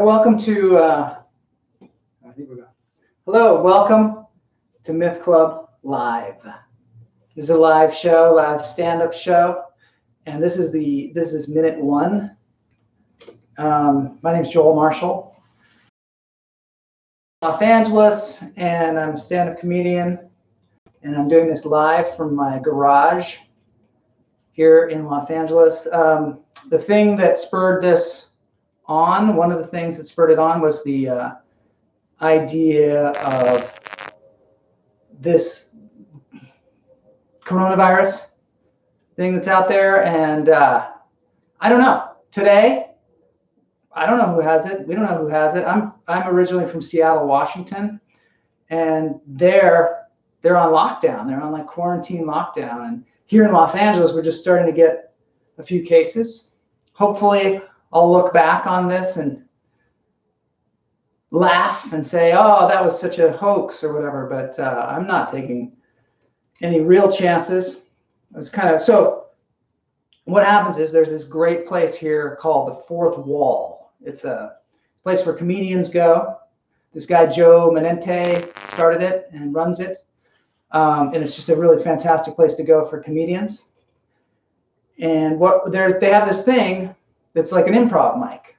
Welcome to, I think we're going. Hello, welcome to Myth Club Live. This is a live show, live stand-up show, and this is minute one. My name is Joel Marshall, Los Angeles, and I'm a stand-up comedian, and I'm doing this live from my garage here in Los Angeles. The thing that spurred this on, one of the things that spurred it on was the idea of this coronavirus thing that's out there. And I don't know. Today, I don't know who has it. We don't know who has it. I'm originally from Seattle, Washington, and they're on lockdown. They're on like quarantine lockdown. And here in Los Angeles, we're just starting to get a few cases. Hopefully, I'll look back on this and laugh and say, oh, that was such a hoax or whatever, but I'm not taking any real chances. It's kind of, so what happens is there's this great place here called the Fourth Wall. It's a place where comedians go. This guy, Joe Menente, started it and runs it. And it's just a really fantastic place to go for comedians. And they have this thing that's like an improv mic.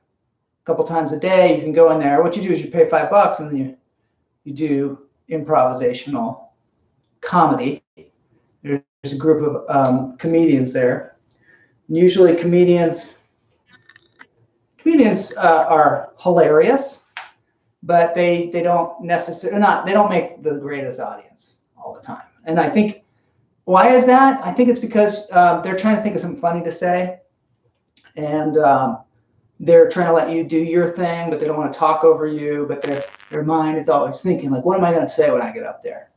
A couple times a day, you can go in there. What you do is you pay $5 and then you do improvisational comedy. There's a group of comedians there. And usually comedians are hilarious, but they don't necessarily they don't make the greatest audience all the time. And I think, why is that? I think it's because they're trying to think of something funny to say. And they're trying to let you do your thing, but they don't want to talk over you. But their mind is always thinking, like, what am I going to say when I get up there?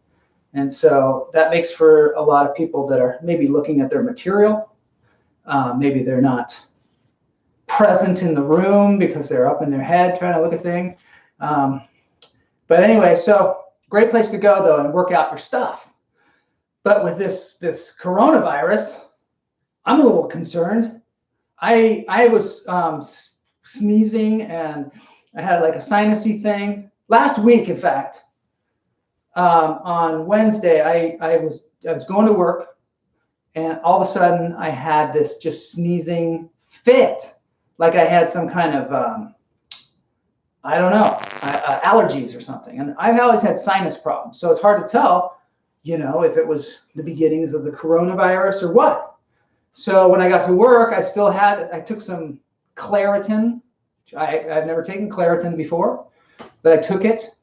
And so that makes for a lot of people that are maybe looking at their material. Maybe they're not present in the room because they're up in their head trying to look at things. But anyway, so great place to go, though, and work out your stuff. But with this coronavirus, I'm a little concerned. I was sneezing and I had like a sinusy thing last week. In fact, on Wednesday, I was going to work, and all of a sudden I had this just sneezing fit, like I had some kind of I don't know, allergies or something. And I've always had sinus problems, so it's hard to tell, if it was the beginnings of the coronavirus or what. So when I got to work, I took some Claritin. I've never taken Claritin before, but I took it.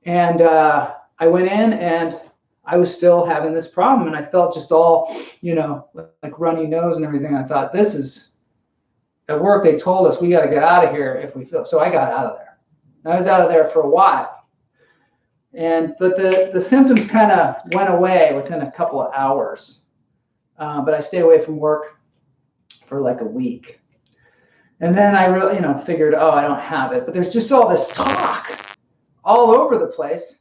And I went in and I was still having this problem. And I felt just all, like runny nose and everything. I thought, this is, at work, they told us we got to get out of here if we feel. So I got out of there. And I was out of there for a while. But the symptoms kind of went away within a couple of hours. But I stayed away from work for like a week. And then I really, figured, oh, I don't have it. But there's just all this talk all over the place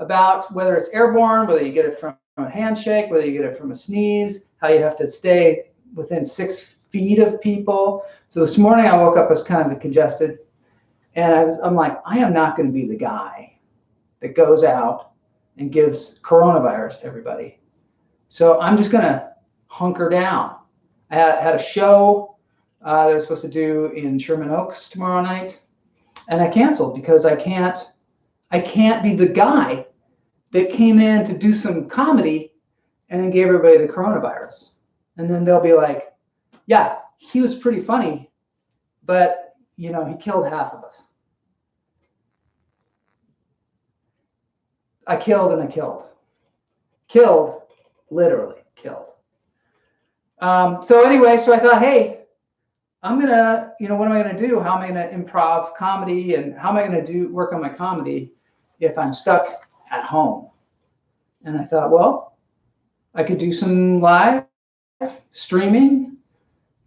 about whether it's airborne, whether you get it from a handshake, whether you get it from a sneeze, how you have to stay within 6 feet of people. So this morning I woke up, I was kind of congested. And I'm like, I am not going to be the guy that goes out and gives coronavirus to everybody. So I'm just going to hunker down. I had a show that I was supposed to do in Sherman Oaks tomorrow night, and I canceled because I can't be the guy that came in to do some comedy and then gave everybody the coronavirus. And then they'll be like, yeah, he was pretty funny, but he killed half of us. I killed and I killed. Killed, literally killed. So anyway, so I thought, hey, I'm going to, what am I going to do? How am I going to improv comedy, and how am I going to work on my comedy if I'm stuck at home? And I thought, well, I could do some live streaming.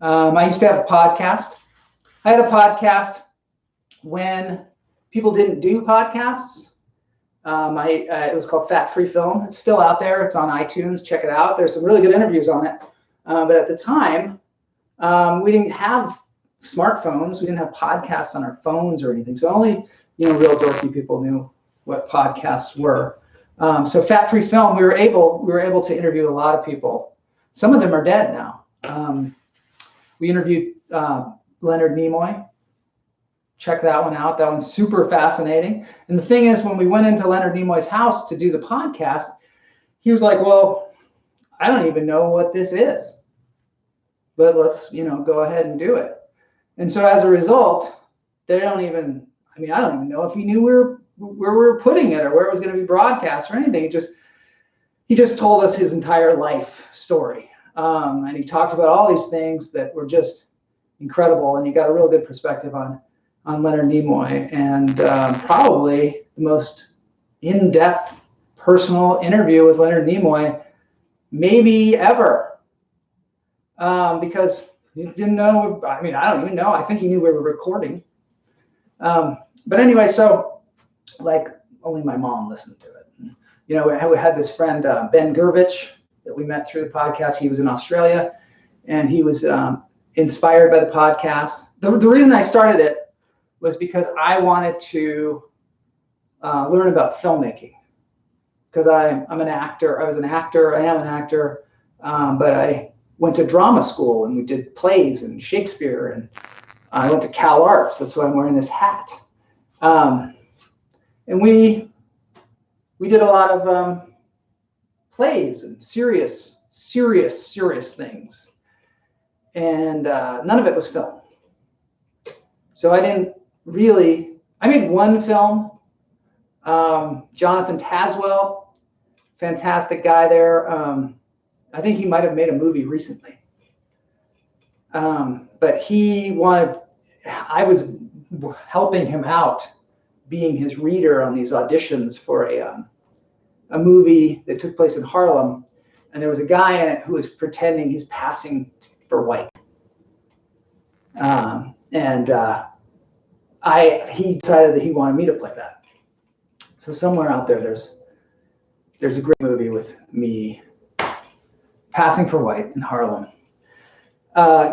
I used to have a podcast. I had a podcast when people didn't do podcasts. It was called Fat Free Film. It's still out there. It's on iTunes. Check it out. There's some really good interviews on it. But at the time, we didn't have smartphones. We didn't have podcasts on our phones or anything. So only, real dorky people knew what podcasts were. So Fat Free Film, we were able to interview a lot of people. Some of them are dead now. We interviewed Leonard Nimoy. Check that one out. That one's super fascinating. And the thing is, when we went into Leonard Nimoy's house to do the podcast, he was like, well, I don't even know what this is, but let's, go ahead and do it. And so as a result, I don't even know if he knew where we were putting it or where it was going to be broadcast or anything. He just told us his entire life story. And he talked about all these things that were just incredible. And you got a real good perspective on Leonard Nimoy, and probably the most in-depth personal interview with Leonard Nimoy maybe ever, because he didn't know. I don't even know. I think he knew we were recording. But anyway, so like only my mom listened to it. We had this friend, Ben Gervich, that we met through the podcast. He was in Australia, and he was inspired by the podcast. The reason I started it was because I wanted to learn about filmmaking, because I'm an actor. I was an actor. I am an actor, but I went to drama school and we did plays and Shakespeare, and I went to Cal Arts. That's why I'm wearing this hat. And we did a lot of plays and serious things, and none of it was film. So I made one film. Jonathan Taswell, fantastic guy there. I think he might have made a movie recently. But I was helping him out, being his reader on these auditions for a movie that took place in Harlem. And there was a guy in it who was pretending he's passing for white. He decided that he wanted me to play that. So somewhere out there, there's a great movie with me passing for white in Harlem.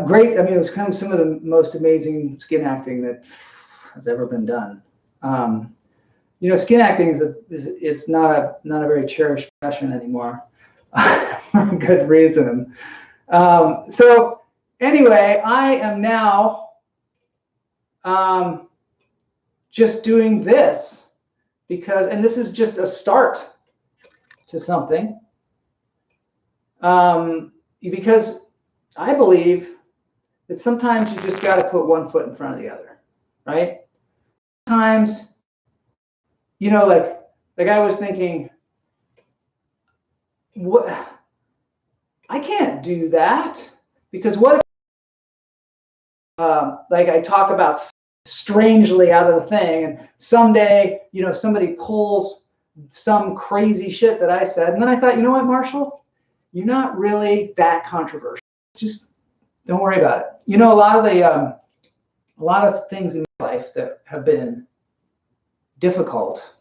Great. It was kind of some of the most amazing skin acting that has ever been done. Skin acting is not a very cherished profession anymore, for good reason. So anyway, I am now just doing this and this is just a start to something. Because I believe that sometimes you just got to put one foot in front of the other, right? Sometimes, like I was thinking, what? I can't do that, because what if, like I talk about strangely out of the thing, and someday, somebody pulls some crazy shit that I said, and then I thought, you know what, Marshall, you're not really that controversial. Just don't worry about it. A lot of things in my life that have been difficult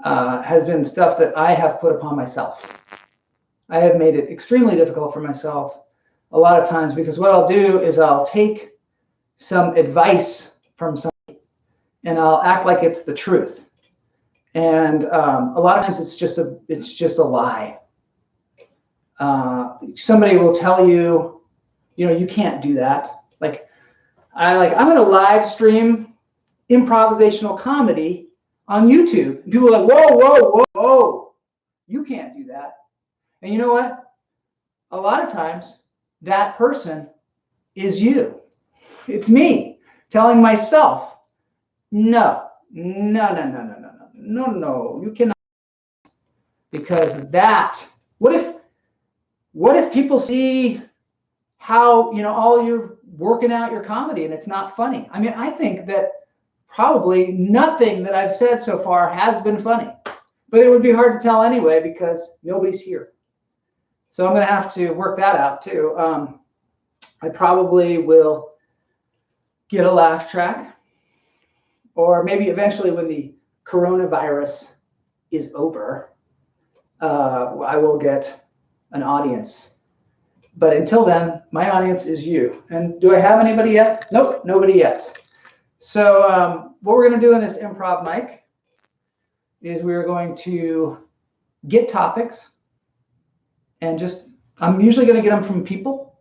has been stuff that I have put upon myself. I have made it extremely difficult for myself a lot of times, because what I'll do is I'll take some advice from somebody and I'll act like it's the truth. And a lot of times it's just a lie. Somebody will tell you, you can't do that. I'm going to live stream improvisational comedy on YouTube. And people are like, whoa, you can't do that. And you know what? A lot of times that person is you. It's me telling myself, no, you cannot. Because what if people see how, all you're working out your comedy and it's not funny? I think that probably nothing that I've said so far has been funny, but it would be hard to tell anyway, because nobody's here. So I'm going to have to work that out too. I probably will get a laugh track, or maybe eventually when the coronavirus is over, I will get an audience But until then, my audience is you. And do I have anybody yet? Nope, nobody yet. So what we're going to do in this improv mic is we're going to get topics and just, I'm usually going to get them from people,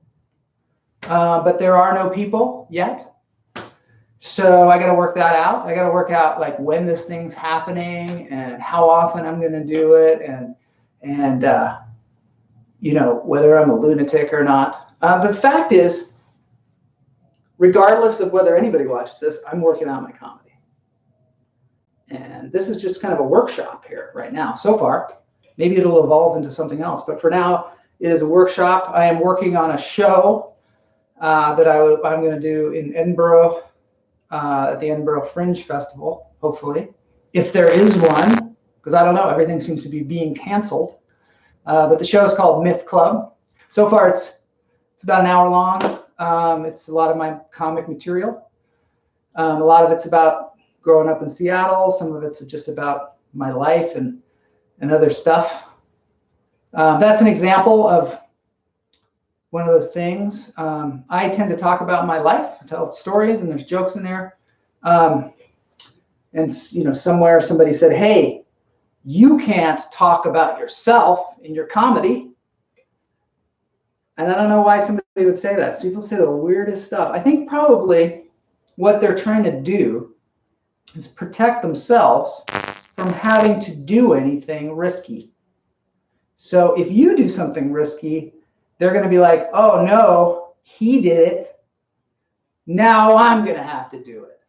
but there are no people yet. So I got to work that out. I got to work out like when this thing's happening and how often I'm going to do it, and you know, whether I'm a lunatic or not. The fact is, regardless of whether anybody watches this, I'm working out my comedy. And this is just kind of a workshop here right now so far. Maybe it'll evolve into something else, but for now it is a workshop. I am working on a show that I'm going to do in Edinburgh at the Edinburgh Fringe Festival, hopefully, if there is one, because I don't know, everything seems to be being canceled. But the show is called Myth Club. So far it's about an hour long. It's a lot of my comic material. A lot of it's about growing up in Seattle. Some of it's just about my life and other stuff. That's an example of one of those things. I tend to talk about my life, tell stories, and there's jokes in there. And you know, somewhere somebody said, "Hey, you can't talk about yourself in your comedy." And I don't know why somebody would say that. So people say the weirdest stuff. I think probably what they're trying to do is protect themselves from having to do anything risky. So if you do something risky, they're going to be like, "Oh no, he did it. Now I'm going to have to do it."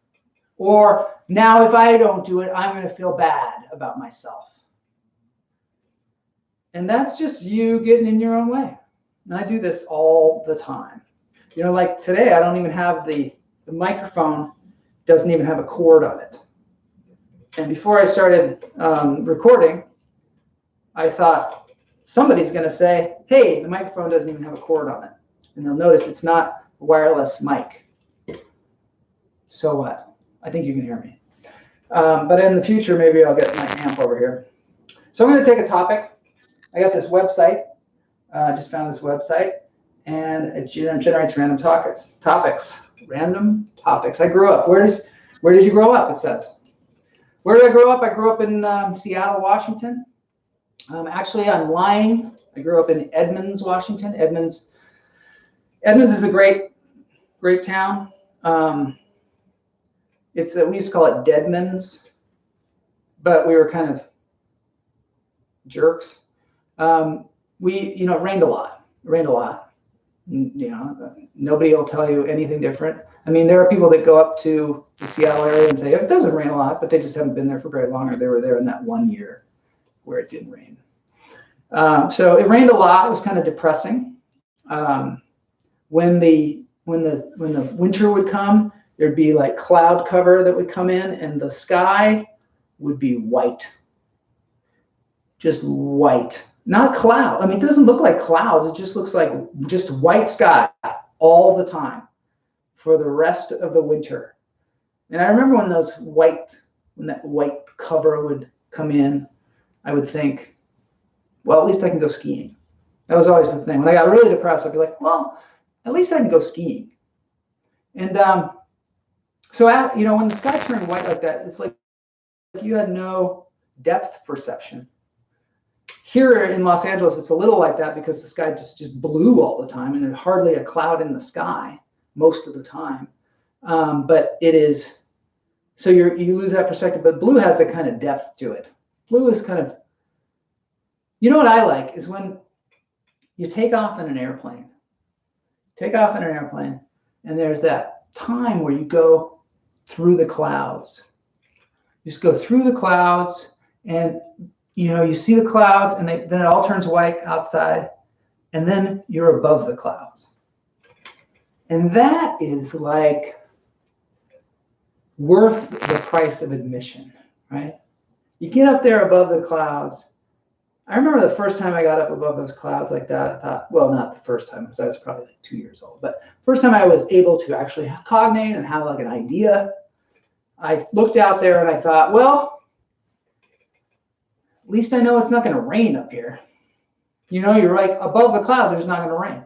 Or now if I don't do it, I'm going to feel bad about myself. And that's just you getting in your own way. And I do this all the time. You know, like today, I don't even have the microphone doesn't even have a cord on it. And before I started recording, I thought, somebody's going to say, "Hey, the microphone doesn't even have a cord on it." And they'll notice it's not a wireless mic. So what? I think you can hear me. But in the future, maybe I'll get my amp over here. So I'm going to take a topic. I got this website. I just found this website, and it generates random topics. Random topics. I grew up. Where did you grow up? It says. Where did I grow up? I grew up in Seattle, Washington. Actually, I'm lying. I grew up in Edmonds, Washington. Edmonds is a great town. We used to call it Deadman's, but we were kind of jerks. It rained a lot. You know, nobody will tell you anything different. I mean, there are people that go up to the Seattle area and say, "It doesn't rain a lot," but they just haven't been there for very long, or they were there in that one year where it didn't rain. So it rained a lot. It was kind of depressing. When the winter would come, there'd be like cloud cover that would come in, and the sky would be white. Just white. Not cloud. I mean, it doesn't look like clouds. It just looks like just white sky all the time for the rest of the winter. And I remember when that white cover would come in, I would think, well, at least I can go skiing. That was always the thing. When I got really depressed, I'd be like, well, at least I can go skiing. And so when the sky turned white like that, it's like you had no depth perception. Here in Los Angeles, it's a little like that because the sky just blue all the time, and there's hardly a cloud in the sky most of the time. But it is, so you lose that perspective. But blue has a kind of depth to it. Blue is kind of, you know what I like is when you take off in an airplane. And there's that time where you go through the clouds. You just go through the clouds, and you see the clouds, and then it all turns white outside, and then you're above the clouds. And that is like worth the price of admission, right? You get up there above the clouds. I remember the first time I got up above those clouds like that, I thought, well, not the first time, because I was probably like 2 years old, but first time I was able to actually cognate and have like an idea. I looked out there and I thought, well, at least I know it's not going to rain up here. You're like above the clouds, there's not going to rain.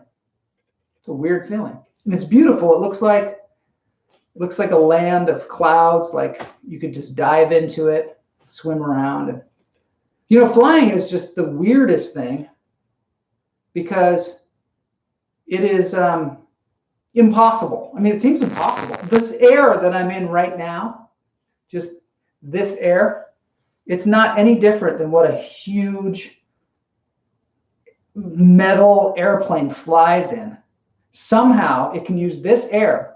It's a weird feeling. And it's beautiful. It looks like a land of clouds, like you could just dive into it, swim around. And flying is just the weirdest thing because it is impossible. I mean, it seems impossible. This air that I'm in right now, just this air, it's not any different than what a huge metal airplane flies in. Somehow it can use this air.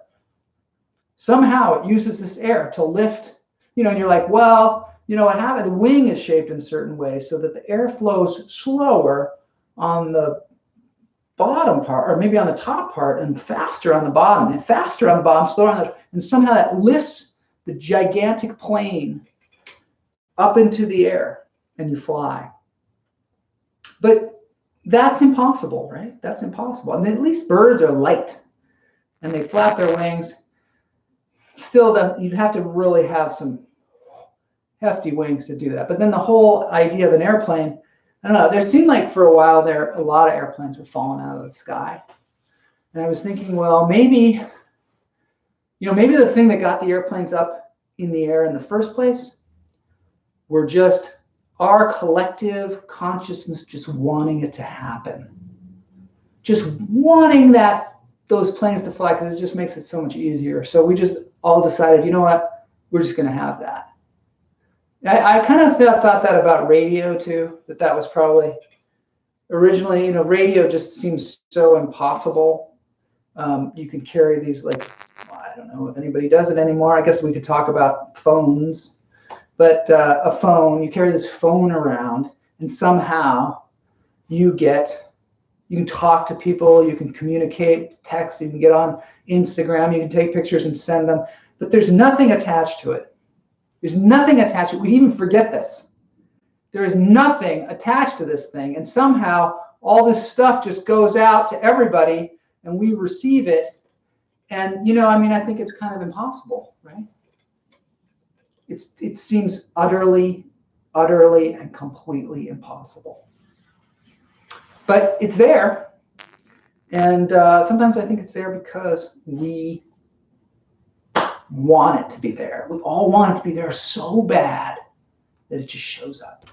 Somehow it uses this air to lift, and you're like, well, what happened? The wing is shaped in a certain way so that the air flows slower on the bottom part, or maybe on the top part, and faster on the bottom, and faster on the bottom, slower on the, and somehow that lifts the gigantic plane up into the air, and you fly. But that's impossible, right? That's impossible. And at least birds are light, and they flap their wings. Still, you'd have to really have some hefty wings to do that. But then the whole idea of an airplane, I don't know, there seemed like for a while there, a lot of airplanes were falling out of the sky. And I was thinking, well, maybe the thing that got the airplanes up in the air in the first place were just our collective consciousness just wanting it to happen. Just wanting those planes to fly, because it just makes it so much easier. So we just all decided, you know what, we're just going to have that. I kind of thought that about radio too, that was probably originally, radio just seems so impossible. You could carry these, like, I don't know if anybody does it anymore. I guess we could talk about phones, but a phone, you carry this phone around, and somehow you can talk to people, you can communicate, text, you can get on Instagram, you can take pictures and send them, but there's nothing attached to it. There's nothing attached to it. We even forget this. There is nothing attached to this thing, and somehow all this stuff just goes out to everybody, and we receive it. And I think it's kind of impossible, right? It seems utterly and completely impossible. But it's there, and sometimes I think it's there because we want it to be there. We all want it to be there so bad that it just shows up.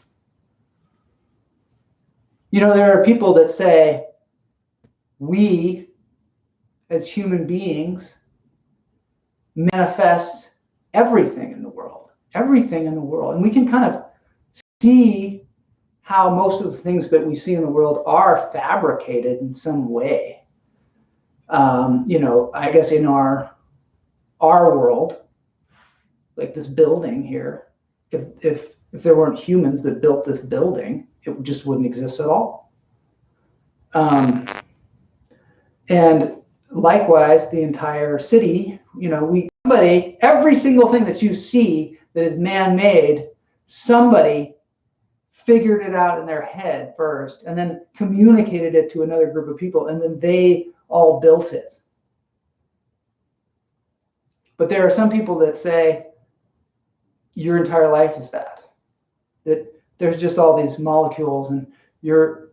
There are people that say we, as human beings, manifest everything in the world, and we can kind of see how most of the things that we see in the world are fabricated in some way. I guess in our world, like this building here, if there weren't humans that built this building, it just wouldn't exist at all. And likewise, the entire city, every single thing that you see that is man-made, somebody figured it out in their head first, and then communicated it to another group of people, and then they all built it. But there are some people that say your entire life is that there's just all these molecules, and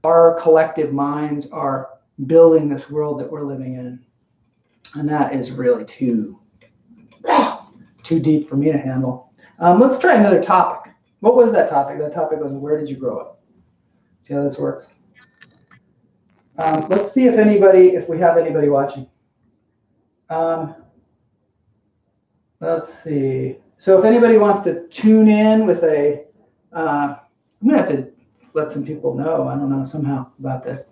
our collective minds are building this world that we're living in. And that is really too deep for me to handle. Let's try another topic. What was that topic? That topic was, where did you grow up? See how this works? Let's see if we have anybody watching. Let's see. So if anybody wants to tune in with I'm going to have to let some people know, I don't know, somehow about this.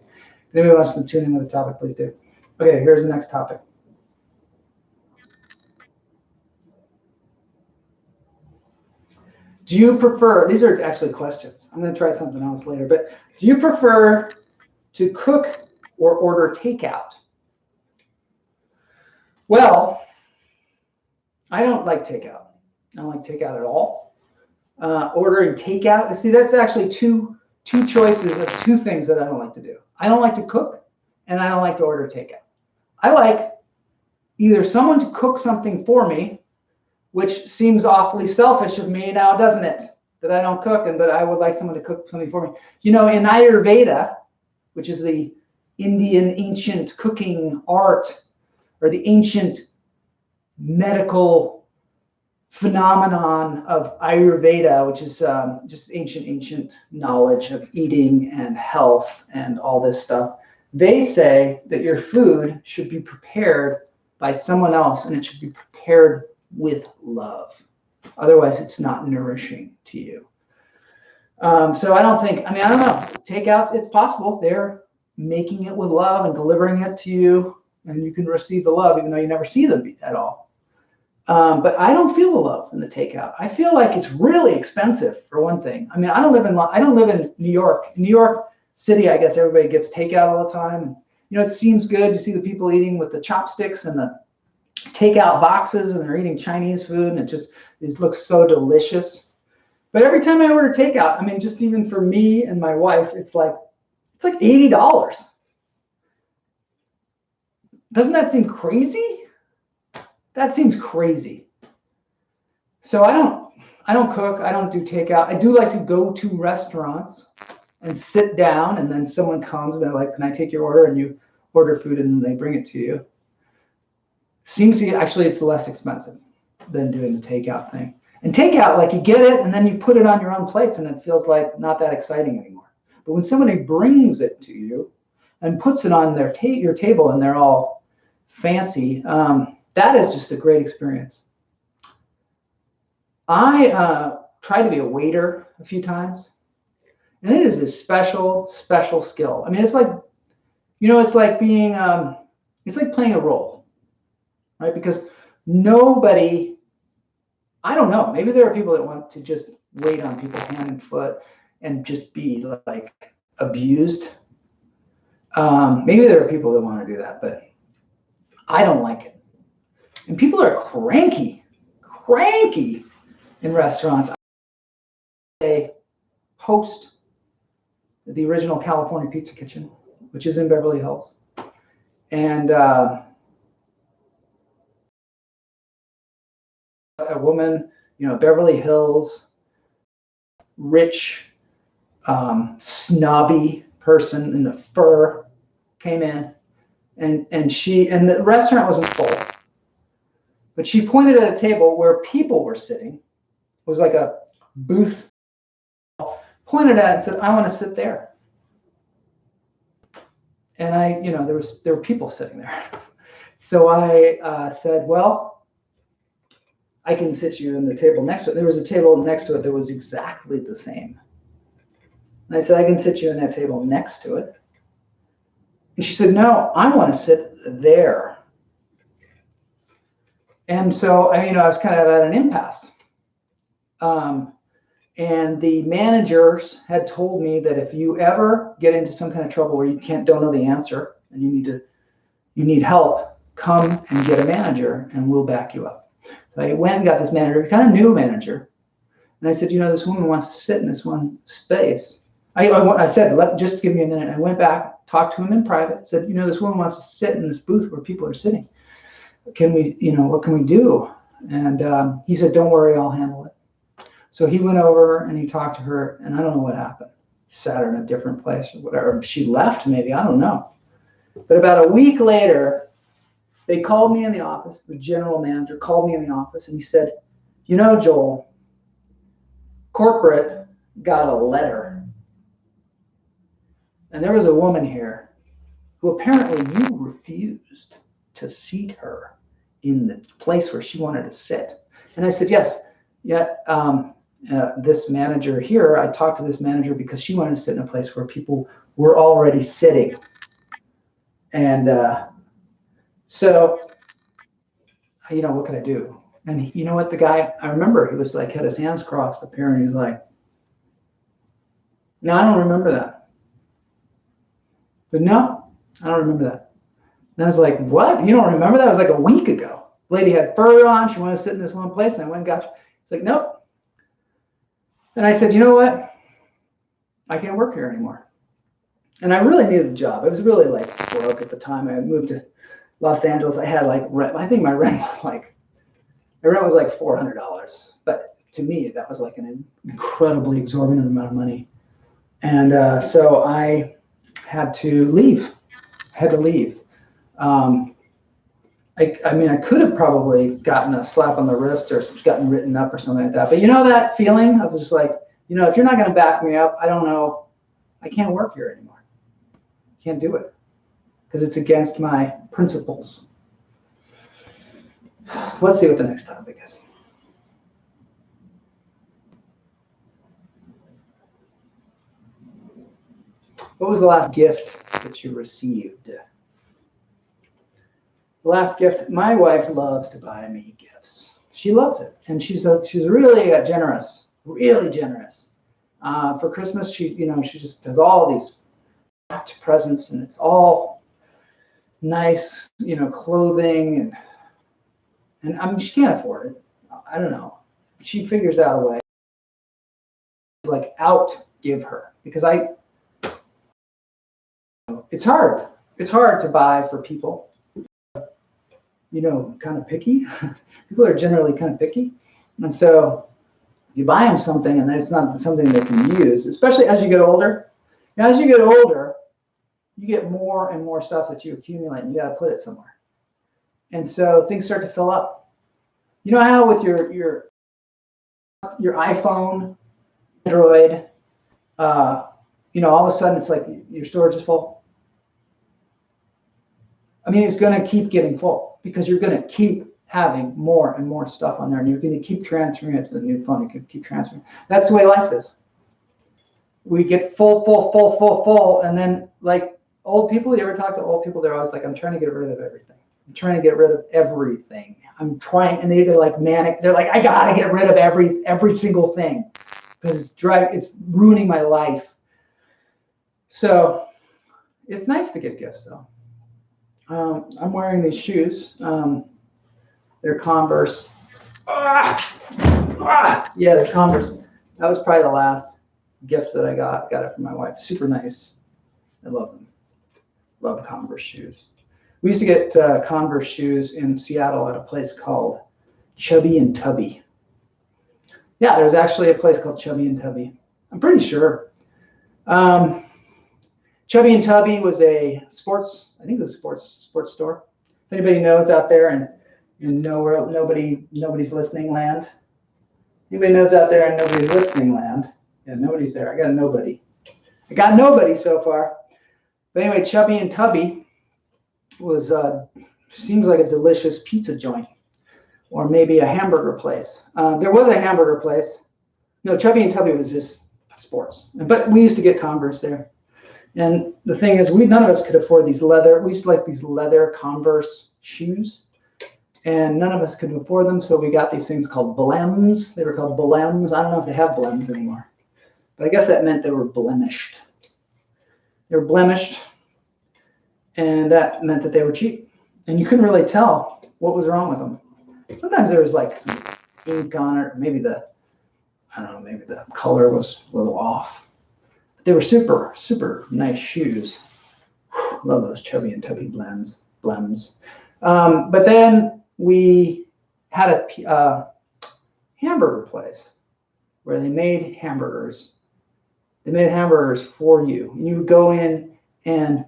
If anybody wants to tune in with a topic, please do. Okay, here's the next topic. Do you prefer, these are actually questions. I'm going to try something else later, but do you prefer to cook or order takeout? Well, I don't like takeout. I don't like takeout at all. Ordering takeout, see, that's actually two choices of two things that I don't like to do. I don't like to cook, and I don't like to order takeout. I like either someone to cook something for me, which seems awfully selfish of me now, doesn't it? That I don't cook, but I would like someone to cook something for me. In Ayurveda, which is the Indian ancient cooking art or the ancient medical phenomenon of Ayurveda, which is just ancient knowledge of eating and health and all this stuff. They say that your food should be prepared by someone else, and it should be prepared with love. Otherwise, it's not nourishing to you. So I don't think, I don't know, takeouts, it's possible. They're making it with love and delivering it to you, and you can receive the love even though you never see them at all. But I don't feel the love in the takeout. I feel like it's really expensive, for one thing. I don't live in New York. In New York City, I guess everybody gets takeout all the time. It seems good. You see the people eating with the chopsticks and the takeout boxes, and they're eating Chinese food, and it looks so delicious. But every time I order takeout, just even for me and my wife, it's like $80. Doesn't that seem crazy? That seems crazy. So I don't cook. I don't do takeout. I do like to go to restaurants and sit down, and then someone comes and they're like, "Can I take your order?" And you order food, and then they bring it to you. Seems to actually it's less expensive than doing the takeout thing. And takeout, like you get it and then you put it on your own plates, and it feels like not that exciting anymore. But when somebody brings it to you and puts it on your table, and they're all fancy, that is just a great experience. I tried to be a waiter a few times, and it is a special skill. It's like, it's like being, it's like playing a role, right? Because nobody, I don't know, maybe there are people that want to just wait on people hand and foot and just be like abused. Maybe there are people that want to do that, but I don't like it. And people are cranky in restaurants. I host the original California Pizza Kitchen, which is in Beverly Hills. And a woman, Beverly Hills, rich, snobby person in the fur came in, and the restaurant wasn't full, but she pointed at a table where people were sitting. It was like a booth, pointed at it and said, "I want to sit there." And there were people sitting there. So I said, "Well, I can sit you in the table next to it." There was a table next to it that was exactly the same. And I said, "I can sit you in that table next to it." And she said, "No, I want to sit there." And so, I was kind of at an impasse. And the managers had told me that if you ever get into some kind of trouble where you don't know the answer and you need help, come and get a manager and we'll back you up. So I went and got this manager, kind of new manager. And I said, "This woman wants to sit in this one space." I said, "Just give me a minute." I went back, talked to him in private, said, "This woman wants to sit in this booth where people are sitting. Can we, what can we do?" And he said, "Don't worry, I'll handle it." So he went over and he talked to her, and I don't know what happened. He sat her in a different place or whatever. She left, maybe, I don't know. But about a week later, they called me in the office. The general manager called me in the office, and he said, "Joel, corporate got a letter. And there was a woman here who apparently you refused to seat her in the place where she wanted to sit." And I said, "Yes, yeah, this manager here, I talked to this manager because she wanted to sit in a place where people were already sitting." And so, what could I do? And you know what, the guy, I remember he was like, had his hands crossed up here, and he's like, "No, I don't remember that." But no, I don't remember that. And I was like, "What? You don't remember that? It was like a week ago. The lady had fur on. She wanted to sit in this one place, and I went and got you." It's like, "Nope." And I said, "You know what? I can't work here anymore." And I really needed the job. I was really like broke at the time. I had moved to Los Angeles. I had like rent. I think my rent was like $400. But to me, that was like an incredibly exorbitant amount of money. And so I had to leave. had to leave. I mean, I could have probably gotten a slap on the wrist or gotten written up or something like that. But you know that feeling of just like, you know, if you're not going to back me up, I don't know, I can't work here anymore. Can't do it because it's against my principles. Let's see what the next topic is. What was the last gift that you received? The last gift, my wife loves to buy me gifts. She loves it, and she's really generous, really generous. For Christmas, she just does all these wrapped presents, and it's all nice, clothing, and I mean, she can't afford it. I don't know. She figures out a way to like outgive her because it's hard. It's hard to buy for people. Kind of picky. People are generally kind of picky, and so you buy them something, and it's not something they can use. Especially as you get older. Now, as you get older, you get more and more stuff that you accumulate, and you got to put it somewhere. And so things start to fill up. You know how with your iPhone, Android, all of a sudden it's like your storage is full. I mean, it's going to keep getting full because you're going to keep having more and more stuff on there, and you're going to keep transferring it to the new phone. You can keep transferring. That's the way life is. We get full, and then like old people. You ever talk to old people? They're always like, "I'm trying to get rid of everything. I'm trying to get rid of everything. I'm trying," and they're like manic. They're like, "I gotta get rid of every single thing because it's ruining my life." So it's nice to get gifts though. I'm wearing these shoes. They're Converse. Yeah, they're Converse. That was probably the last gift that I got. Got it from my wife. Super nice. I love them. Love Converse shoes. We used to get Converse shoes in Seattle at a place called Chubby and Tubby. Yeah, there's actually a place called Chubby and Tubby. I'm pretty sure. Chubby and Tubby was a sports store. If anybody knows out there and nowhere nobody's listening land. Anybody knows out there and nobody's listening land? Yeah, nobody's there. I got nobody so far. But anyway, Chubby and Tubby was seems like a delicious pizza joint, or maybe a hamburger place. There was a hamburger place. No, Chubby and Tubby was just sports. But we used to get Converse there. And the thing is, none of us could afford these leather. We used to like these leather Converse shoes, and none of us could afford them. So we got these things called blems. They were called blems. I don't know if they have blems anymore, but I guess that meant they were blemished. They were blemished, and that meant that they were cheap, and you couldn't really tell what was wrong with them. Sometimes there was like some ink on it, or maybe the color was a little off. They were super, super nice shoes. Love those Chubby and Tubby blems. But then we had a hamburger place where they made hamburgers. They made hamburgers for you. And you would go in and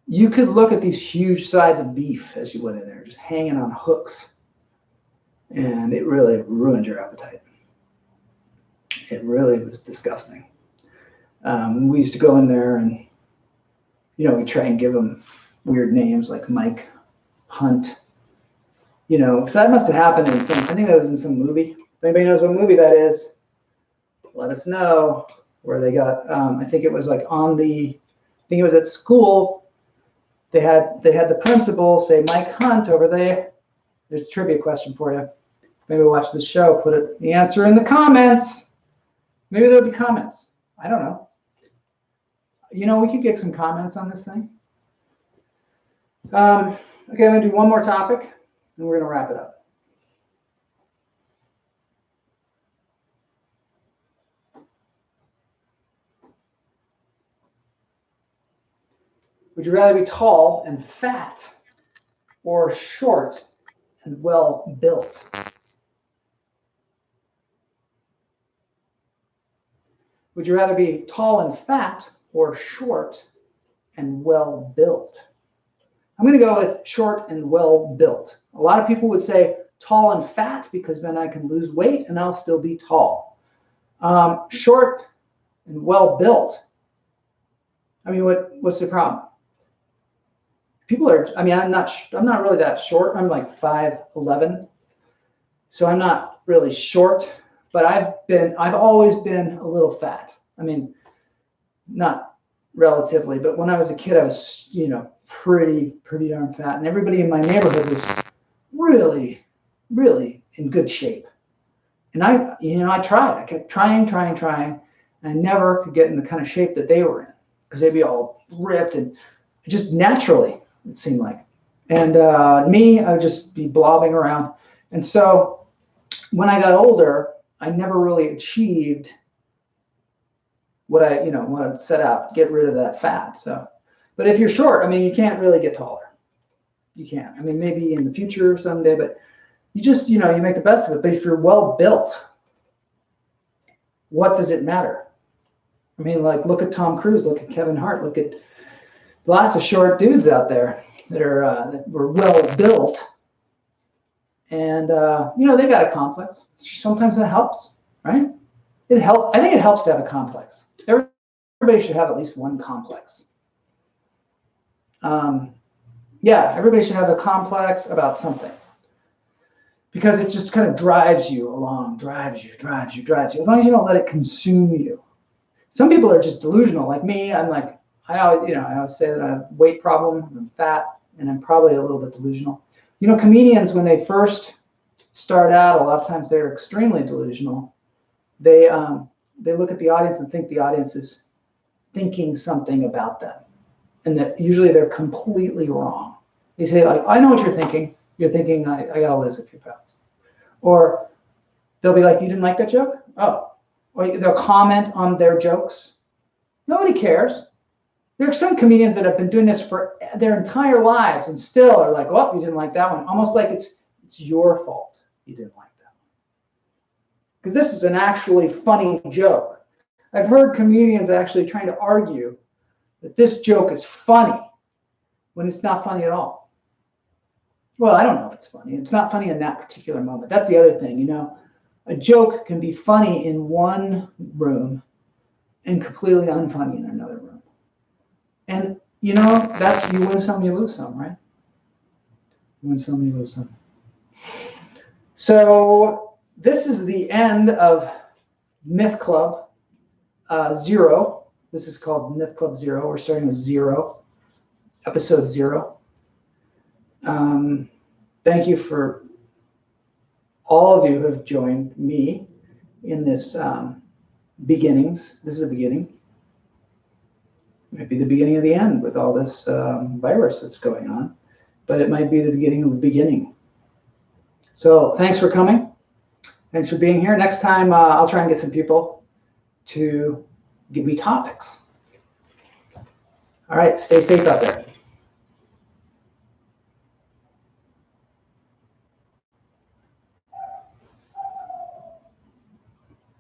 you could look at these huge sides of beef as you went in there, just hanging on hooks. And it really ruined your appetite. It really was disgusting. We used to go in there and, we try and give them weird names like Mike, Hunt, because that must have happened in I think that was in some movie. If anybody knows what movie that is, let us know where they got, I think it was like I think it was at school. They had the principal say, Mike Hunt over there. There's a trivia question for you. Maybe watch this show, put the answer in the comments. Maybe there'll be comments. I don't know. We could get some comments on this thing. Okay, I'm going to do one more topic, and we're going to wrap it up. Would you rather be tall and fat or short and well built? Would you rather be tall and fat or short and well-built. I'm going to go with short and well-built. A lot of people would say tall and fat because then I can lose weight and I'll still be tall. Short and well-built. I mean, what's the problem? People are, I mean, I'm not really that short. I'm like 5'11", so I'm not really short, but I've always been a little fat. I mean, not relatively, but when I was a kid, I was, pretty darn fat, and everybody in my neighborhood was really, really in good shape. And I tried. I kept trying, and I never could get in the kind of shape that they were in because they'd be all ripped and just naturally, it seemed like. And me, I would just be blobbing around. And so when I got older, I never really achieved what I set out, get rid of that fat. So, but if you're short, I mean, you can't really get taller. You can't. I mean, maybe in the future someday, but you just, you make the best of it. But if you're well built, what does it matter? I mean, like, look at Tom Cruise, look at Kevin Hart, look at lots of short dudes out there that were well built, and they got a complex. Sometimes that helps, right? I think it helps to have a complex. Everybody should have at least one complex. Yeah, everybody should have a complex about something, because it just kind of drives you along, drives you. As long as you don't let it consume you. Some people are just delusional, like me. I'm like, I always say that I have a weight problem, I'm fat, and I'm probably a little bit delusional. Comedians, when they first start out, a lot of times they're extremely delusional. They look at the audience and think the audience is thinking something about them, and that usually they're completely wrong. They say, like, I know what you're thinking. You're thinking I gotta lose a few pounds. Or they'll be like, you didn't like that joke? Oh. Or they'll comment on their jokes. Nobody cares. There are some comedians that have been doing this for their entire lives and still are like, oh, you didn't like that one. Almost like it's your fault you didn't like that one. Because this is an actually funny joke. I've heard comedians actually trying to argue that this joke is funny when it's not funny at all. Well, I don't know if it's funny. It's not funny in that particular moment. That's the other thing, A joke can be funny in one room and completely unfunny in another room. And, that's, you win some, you lose some, right? You win some, you lose some. So this is the end of Myth Club 0. This is called Myth Club 0. We're starting with 0, episode 0. Thank you for all of you who have joined me in this beginnings. This is a beginning. It might be the beginning of the end with all this virus that's going on, but it might be the beginning of the beginning. So thanks for coming. Thanks for being here. Next time, I'll try and get some people to give me topics. All right, stay safe out there.